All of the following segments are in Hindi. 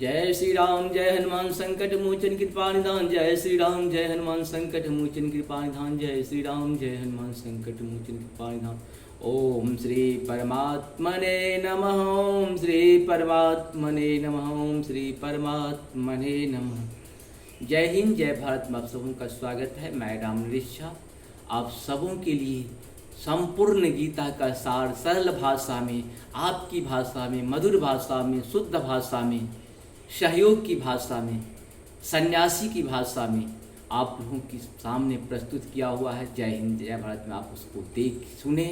जय श्री राम जय हनुमान संकट मोचन कृपा निधान। जय श्री राम जय हनुमान संकट मोचन कृपा निधान। जय श्री राम जय हनुमान संकट मोचन कृपा निधान। ओम श्री परमात्मने नमः। ओम श्री परमात्मने नमः। ओम श्री परमात्मने नमः। जय हिंद जय भारत में आप सबों का स्वागत है। मैं राम नरेश झा आप सबों के लिए संपूर्ण गीता का सार सरल भाषा में, आपकी भाषा में, मधुर भाषा में, शुद्ध भाषा में, सहयोग की भाषा में, सन्यासी की भाषा में आप लोगों के सामने प्रस्तुत किया हुआ है। जय हिंद जय भारत में आप उसको देख सुने,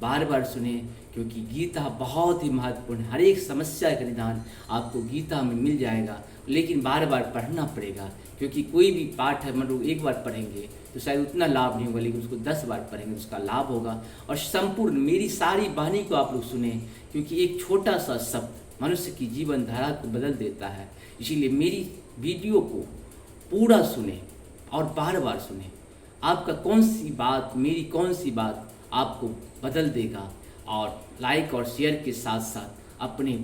बार बार सुने, क्योंकि गीता बहुत ही महत्वपूर्ण है। हर एक समस्या का निदान आपको गीता में मिल जाएगा, लेकिन बार बार पढ़ना पड़ेगा, क्योंकि कोई भी पाठ है मतलब एक बार पढ़ेंगे तो शायद उतना लाभ नहीं होगा, लेकिन उसको 10 बार पढ़ेंगे तो उसका लाभ होगा। और संपूर्ण मेरी सारी वाणी को आप लोग सुने, क्योंकि एक छोटा सा शब्द मनुष्य की जीवन धारा को बदल देता है। इसीलिए मेरी वीडियो को पूरा सुने और बार बार सुने। आपका कौन सी बात, मेरी कौन सी बात आपको बदल देगा। और लाइक और शेयर के साथ साथ अपने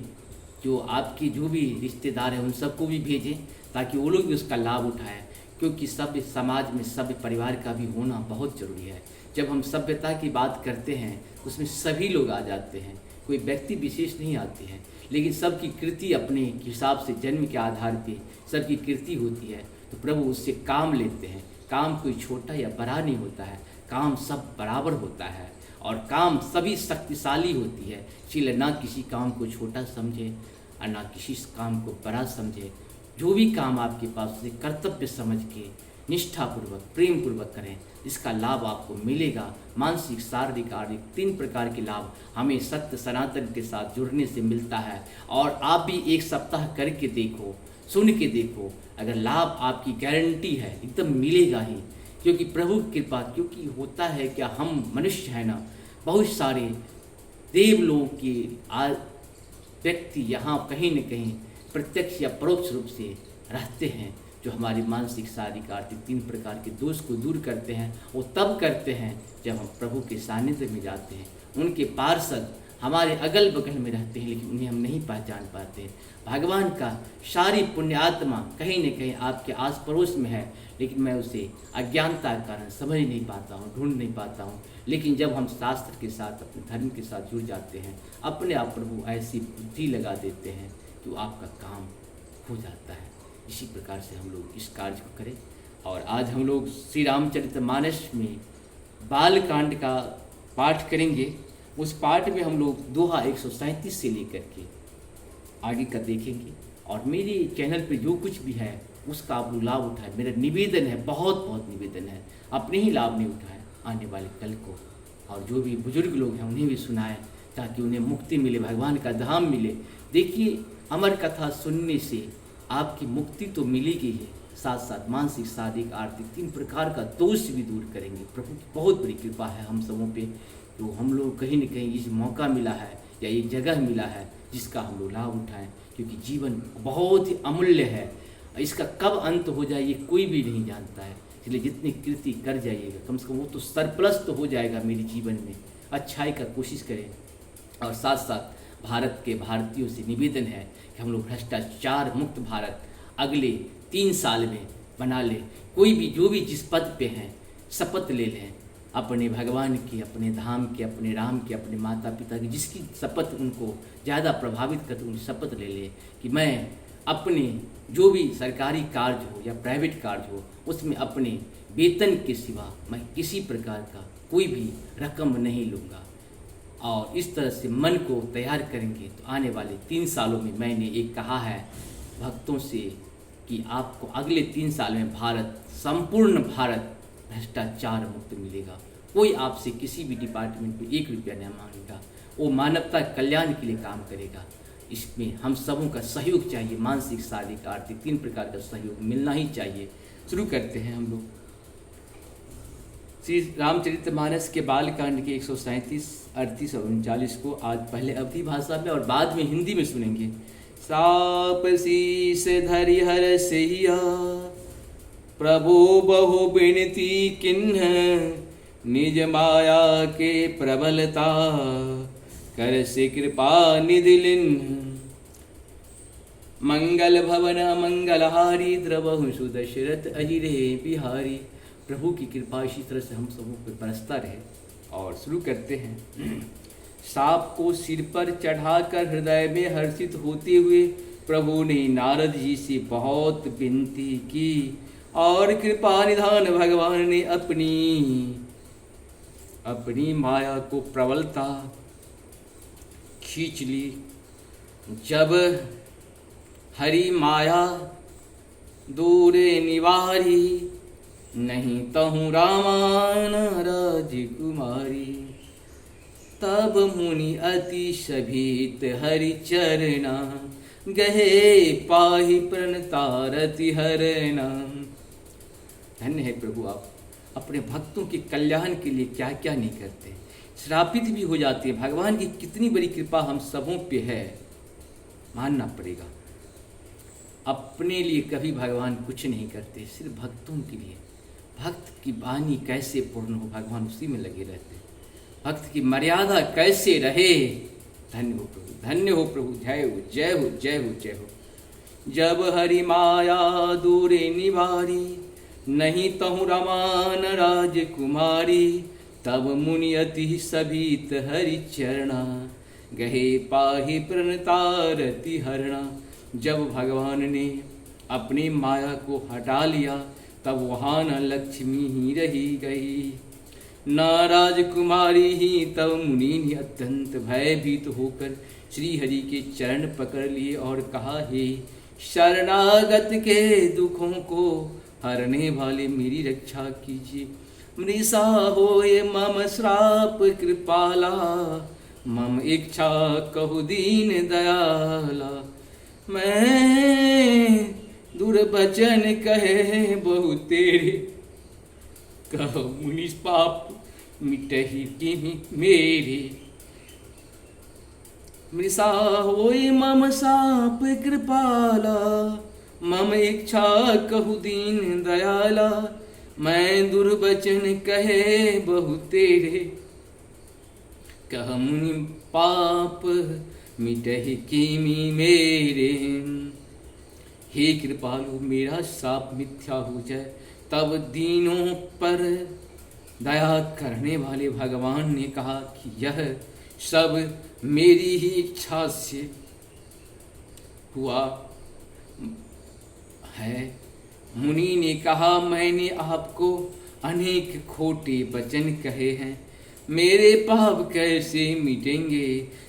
जो आपके जो भी रिश्तेदार हैं उन सबको भी भेजें, ताकि वो लोग भी उसका लाभ उठाएं। क्योंकि सभ्य समाज में सभ्य परिवार का भी होना बहुत ज़रूरी है। जब हम सभ्यता की बात करते हैं उसमें सभी लोग आ जाते हैं, कोई व्यक्ति विशेष नहीं आते हैं, लेकिन सबकी कृति अपने हिसाब से जन्म के आधार पे सबकी कृति होती है। तो प्रभु उससे काम लेते हैं। काम कोई छोटा या बड़ा नहीं होता है, काम सब बराबर होता है और काम सभी शक्तिशाली होती है। इसलिए ना किसी काम को छोटा समझे और ना किसी काम को बड़ा समझे। जो भी काम आपके पास उसे कर्तव्य समझ के निष्ठापूर्वक प्रेम पूर्वक करें, इसका लाभ आपको मिलेगा। मानसिक शारीरिक आर्थिक 3 प्रकार के लाभ हमें सत्य सनातन के साथ जुड़ने से मिलता है। और आप भी एक सप्ताह करके देखो, सुन के देखो, अगर लाभ आपकी गारंटी है एकदम मिलेगा ही। क्योंकि प्रभु की कृपा, क्योंकि होता है क्या, हम मनुष्य हैं ना, बहुत सारे देवलोक के व्यक्ति यहाँ कहीं न कहीं प्रत्यक्ष या परोक्ष रूप से रहते हैं, जो हमारी मानसिक शारीरिक आर्थिक 3 प्रकार के दोष को दूर करते हैं। वो तब करते हैं जब हम प्रभु के सानिध्य में जाते हैं। उनके पार्षद हमारे अगल बगल में रहते हैं, लेकिन उन्हें हम नहीं पहचान पाते। भगवान का सारी पुण्यात्मा कहीं न कहीं आपके आस पड़ोस में है, लेकिन मैं उसे अज्ञानता के कारण समझ नहीं पाता हूँ, ढूंढ नहीं पाता हूँ। लेकिन जब हम शास्त्र के साथ, अपने धर्म के साथ जुड़ जाते हैं, अपने आप प्रभु ऐसी बुद्धि लगा देते हैं तो आपका काम हो जाता है। इसी प्रकार से हम लोग इस कार्य को करें। और आज हम लोग श्री रामचरितमानस में बाल कांड का पाठ करेंगे। उस पाठ में हम लोग दोहा 137 से लेकर के आगे का देखेंगे। और मेरे चैनल पे जो कुछ भी है उसका आप लोग लाभ उठाएं। मेरा निवेदन है, बहुत बहुत निवेदन है, अपने ही लाभ नहीं उठाएं, आने वाले कल को। और जो भी बुजुर्ग लोग हैं उन्हें भी सुनाएं, ताकि उन्हें मुक्ति मिले, भगवान का धाम मिले। देखिए, अमर कथा सुनने से आपकी मुक्ति तो मिलेगी ही, साथ साथ मानसिक शारीरिक आर्थिक 3 प्रकार का दोष भी दूर करेंगे। प्रभु की बहुत बड़ी कृपा है हम सबों पे, तो हम लोग कहीं न कहीं इस मौका मिला है या ये जगह मिला है जिसका हम लोग लाभ उठाएं। क्योंकि जीवन बहुत ही अमूल्य है, इसका कब अंत हो जाए ये कोई भी नहीं जानता है। इसलिए जितनी कृति कर जाइएगा, कम से कम वो तो सरप्लस तो हो जाएगा मेरे जीवन में। अच्छाई का कोशिश करें। और साथ साथ भारत के भारतीयों से निवेदन है कि हम लोग भ्रष्टाचार मुक्त भारत अगले 3 साल में बना लें। कोई भी जो भी जिस पद पे हैं शपथ ले लें, अपने भगवान की, अपने धाम के, अपने राम के, अपने माता पिता की, जिसकी शपथ उनको ज़्यादा प्रभावित करते उनकी शपथ ले लें कि मैं अपने जो भी सरकारी कार्य हो या प्राइवेट कार्य हो उसमें अपने वेतन के सिवा मैं किसी प्रकार का कोई भी रकम नहीं लूँगा। और इस तरह से मन को तैयार करेंगे तो आने वाले 3 सालों में, मैंने एक कहा है भक्तों से कि आपको अगले 3 साल में भारत, संपूर्ण भारत भ्रष्टाचार मुक्त मिलेगा। कोई आपसे किसी भी डिपार्टमेंट में 1 रुपया नहीं मांगेगा, वो मानवता कल्याण के लिए काम करेगा। इसमें हम सबों का सहयोग चाहिए, मानसिक शारीरिक आर्थिक 3 प्रकार का सहयोग मिलना ही चाहिए। शुरू करते हैं हम लोग श्री रामचरितमानस के बालकांड के 137, 38 और 39 को आज पहले अवधी भाषा में और बाद में हिंदी में सुनेंगे। साप शीस धरि हर सिया, प्रभु बहु बिनती किन्ह, निज माया के प्रबलता, कर से कृपा निधि लिन्ह। मंगल भवन मंगलहारी द्रवहु सुदशरथ अजिरे बिहारी। प्रभु की कृपा इसी तरह से हम सबों पर बरसता रहे। और शुरू करते हैं। सांप को सिर पर चढ़ाकर हृदय में हर्षित होते हुए प्रभु ने नारद जी से बहुत विनती की और कृपा निधान भगवान ने अपनी माया को प्रबलता खींच ली। जब हरि माया दूर निवारी, नहीं तहु रामान राजकुमारी। तब मुनि अति शभीत हरि चरणा, गहे पाहि प्रणतारति हरणा। धन्य है प्रभु, आप अपने भक्तों के कल्याण के लिए क्या क्या नहीं करते, श्रापित भी हो जाते हैं। भगवान की कितनी बड़ी कृपा हम सबों पे है, मानना पड़ेगा। अपने लिए कभी भगवान कुछ नहीं करते, सिर्फ भक्तों के लिए। भक्त की वाणी कैसे पूर्ण हो, भगवान उसी में लगे रहते हैं। भक्त की मर्यादा कैसे रहे। धन्य हो प्रभु, धन्य हो प्रभु। जय हो जय हो जय हो जय हो। जब हरि माया दूरे निवारी, नहीं तहु रमान राजकुमारी। तब मुनि अति सभीत हरि चरणा, गहे पाहि प्रणतारति हरणा। जब भगवान ने अपनी माया को हटा लिया, तब वहाँ न लक्ष्मी ही रही गई, न राजकुमारी ही। तब मुनि ने अत्यंत भयभीत होकर श्री हरि के चरण पकड़ लिए और कहा, हे शरणागत के दुखों को हरने वाले मेरी रक्षा कीजिए। मृषा होए मम श्राप कृपाला, मम इच्छा कहु दीन दयाला। मैं दुर्वचन कहे बहु तेरे, कहो मुनि पाप मिटहि किमि मेरे। मृषा होय मम शाप कृपाला, मम इच्छा कहु दीन दयाला। मैं दुर्वचन कहे बहु तेरे, कह मुनि पाप मिटहि किमि मेरे। हे कृपालु, मेरा शाप मिथ्या हो जाए। तब दीनों पर दया करने वाले भगवान ने कहा कि यह सब मेरी ही इच्छा से हुआ है। मुनि ने कहा, मैंने आपको अनेक खोटे वचन कहे हैं, मेरे पाप कैसे मिटेंगे।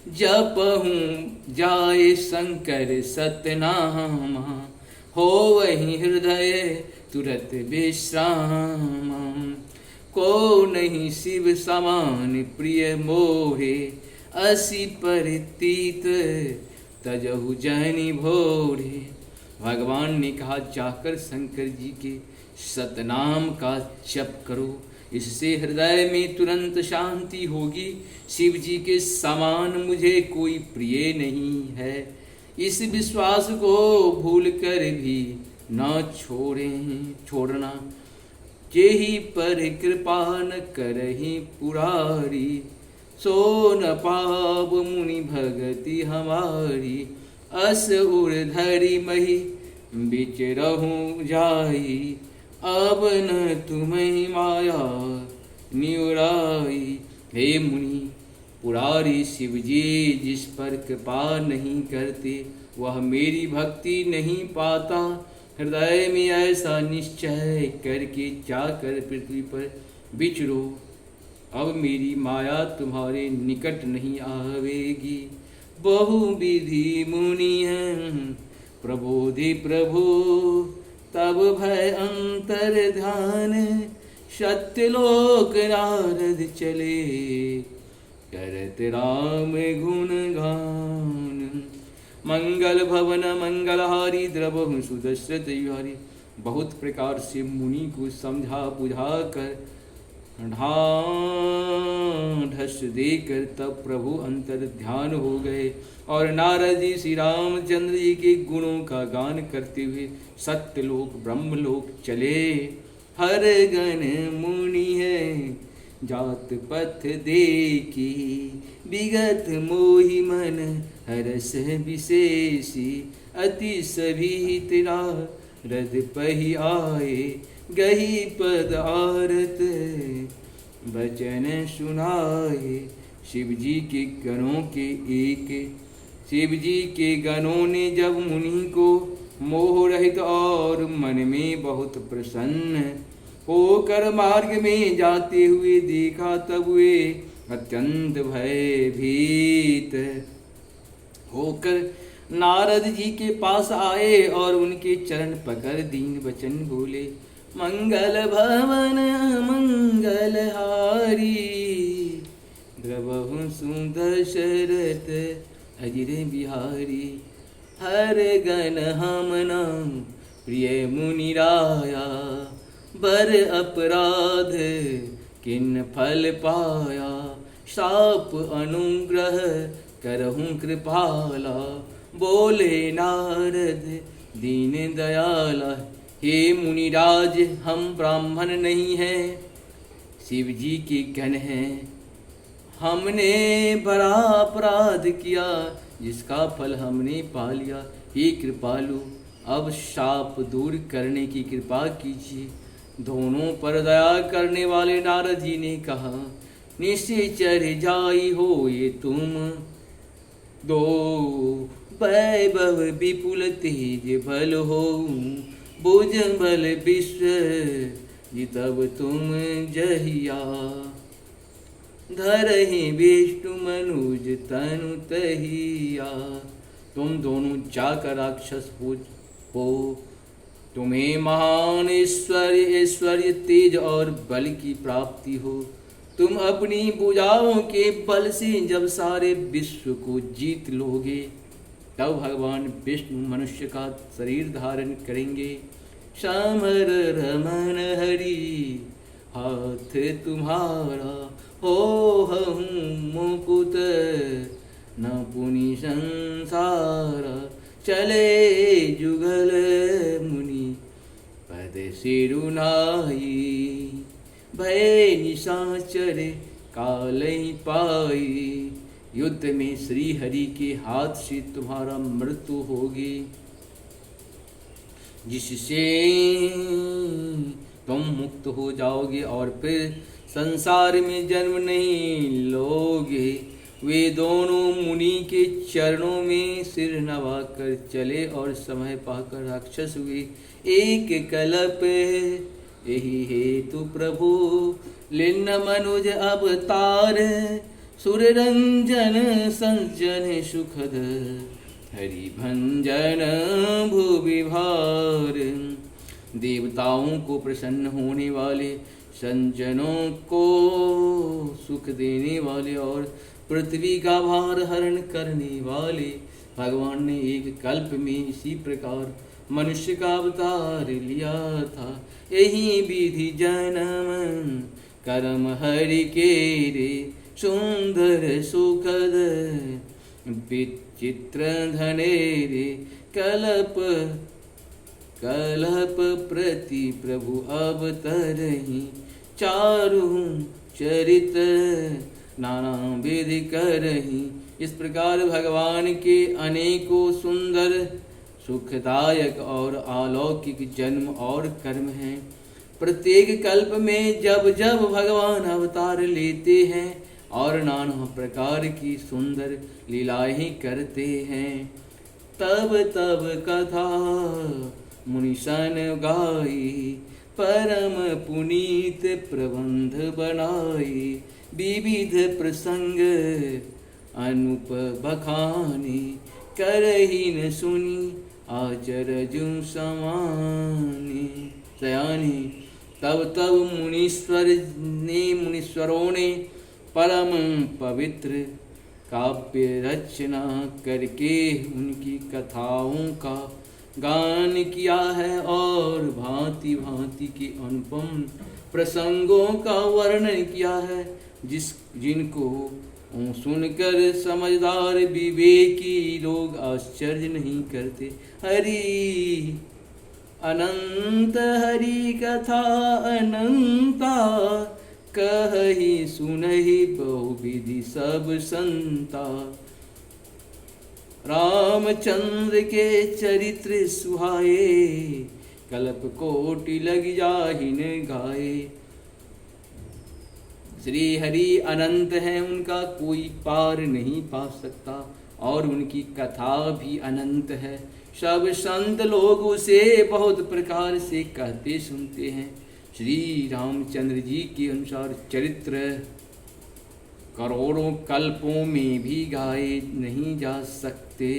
जपहूँ जाए शंकर सतनामा, हो वही हृदय तुरत विश्राम। को नहीं शिव समान प्रिय मोहे, असी परितीत तजहु जनि भोरे। भगवान ने कहा, जाकर शंकर जी के सतनाम का जप करो, इससे हृदय में तुरंत शांति होगी। शिव जी के समान मुझे कोई प्रिय नहीं है, इस विश्वास को भूल कर भी न छोड़ना। जेहि पर कृपा न करहि पुरारी, सो न पाव मुनि भगति हमारी। अस उर्धरि मही बिचरहूँ जाई, अब न तुम्हें माया निउराई। हे मुनि, पुरारी शिव जी जिस पर कृपा नहीं करते, वह मेरी भक्ति नहीं पाता। हृदय में ऐसा निश्चय करके जाकर पृथ्वी पर विचरो, अब मेरी माया तुम्हारे निकट नहीं आवेगी। बहु विधि मुनि प्रबोधि प्रभु, तब भय अंतर ध्यान। सत्यलोक नारद चले, करत राम गुण गान। मंगल भवन मंगलहारी, द्रवहु सुदशरथ बिहारी। बहुत प्रकार से मुनि को समझा बुझा कर ढांढस देकर तब प्रभु अंतर ध्यान हो गए और नारद जी श्री रामचंद्र जी के गुणों का गान करते हुए सत्यलोक ब्रह्मलोक चले। हर गण मुनि है जात पथ देखी, विगत मोहि मन हरस विशेषी। अति सभी नारद पही आए, गही पद आरत वचन सुनाए। शिव जी के गणों के एक, शिव जी के गणों ने जब मुनि को मोह रहित और मन में बहुत प्रसन्न होकर मार्ग में जाते हुए देखा, तब वे अत्यंत भयभीत होकर नारद जी के पास आए और उनके चरण पकड़ दीन वचन बोले। मंगल भवन मंगल हारी, द्रवहु सुंदर शरत अजिर बिहारी। हर गण हम नाम प्रिय मुनि राया, बर अपराध किन फल पाया। साप अनुग्रह करहूँ कृपाला, बोले नारद दीन दयाला। हे मुनिराज हम ब्राह्मण नहीं हैं, शिव जी के गण हैं। हमने बड़ा अपराध किया, जिसका फल हमने पा लिया। हे कृपालु, अब शाप दूर करने की कृपा कीजिए। दोनों पर दया करने वाले नारद जी ने कहा, निश्चर जाई हो ये तुम दो, वैभव विपुल तेज बल हो। भुज बल विश्व जितब तुम जहिया, धरहि विष्णु मनुज तनु तहिया। तुम दोनों जाकर राक्षस हो। तुम्हें महान ऐश्वर्य तेज और बल की प्राप्ति हो। तुम अपनी भुजाओं के बल से जब सारे विश्व को जीत लोगे, तब भगवान विष्णु मनुष्य का शरीर धारण करेंगे। श्यामर रमन हरि हाथ तुम्हारा, हो हम मुकुत न पुनि संसारा। चले जुगल मुनि पद सिरुनाई, भय निशाचर काल ही पाई। युद्ध में श्री हरि के हाथ से तुम्हारा मृत्यु होगी, जिससे तुम मुक्त हो जाओगे और फिर संसार में जन्म नहीं लोगे। वे दोनों मुनि के चरणों में सिर नवाकर चले और समय पाकर राक्षस हुए। एक कल्प यही हेतु प्रभु लिन्न मनुज अवतार। सुर रंजन संजन सुखद हरि भंजन भुवि भार। देवताओं को प्रसन्न होने वाले, संजनों को सुख देने वाले और पृथ्वी का भार हरण करने वाले भगवान ने एक कल्प में इसी प्रकार मनुष्य का अवतार लिया था। यही विधि जन्म कर्म हरि के रे, सुंदर सुखद विचित्र धने रे। कल्प कल्प प्रति प्रभु अवतरहि, चारु चरित नाना विधि करहि। इस प्रकार भगवान के अनेकों सुंदर सुखदायक और अलौकिक जन्म और कर्म हैं। प्रत्येक कल्प में जब जब भगवान अवतार लेते हैं और नाना प्रकार की सुंदर लीलाएं करते हैं, तब तब कथा मुनिशन गाई। परम पुनीत प्रबंध बनाई, विविध प्रसंग अनुप बखानी। करही न सुनी आचरजु समानी। सयानी तब तब मुनीश्वरों ने परम पवित्र काव्य रचना करके उनकी कथाओं का गान किया है और भांति भांति के अनुपम प्रसंगों का वर्णन किया है, जिनको सुनकर समझदार विवेकी लोग आश्चर्य नहीं करते। हरि अनंत हरि कथा अनंता, कहि सुनहि बहुविधि सब संता। रामचंद्र के चरित्र सुहाए, कल्प कोटि लग जाहिन गाए। श्री हरि अनंत हैं, उनका कोई पार नहीं पा सकता, और उनकी कथा भी अनंत है। सब संत लोग उसे बहुत प्रकार से कहते सुनते हैं। श्री रामचंद्र जी के अनुसार चरित्र करोड़ों कल्पों में भी गाए नहीं जा सकते।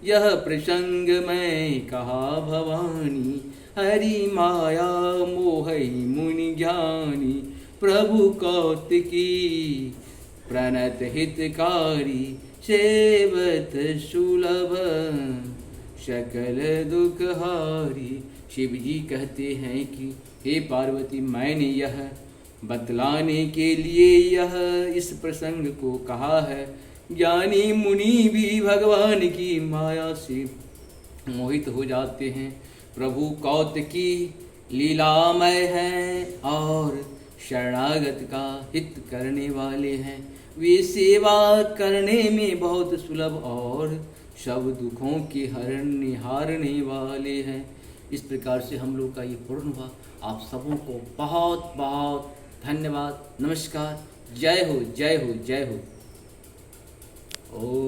यह प्रसंग मैं कहा भवानी, हरि माया मोहि मुनि ज्ञानी। प्रभु कौतिकी प्रणत हितकारी, सेवत सुलभ सकल दुख हारी। शिव जी कहते हैं कि हे पार्वती, मैंने यह बतलाने के लिए यह इस प्रसंग को कहा है। ज्ञानी मुनि भी भगवान की माया से मोहित हो जाते हैं। प्रभु कौतिकी लीलामय हैं और शरणागत का हित करने वाले हैं। वे सेवा करने में बहुत सुलभ और सब दुखों के हारने वाले हैं। इस प्रकार से हम लोग का ये पूर्ण हुआ। आप सबों को बहुत बहुत धन्यवाद। नमस्कार। जय हो जय हो जय हो। ओ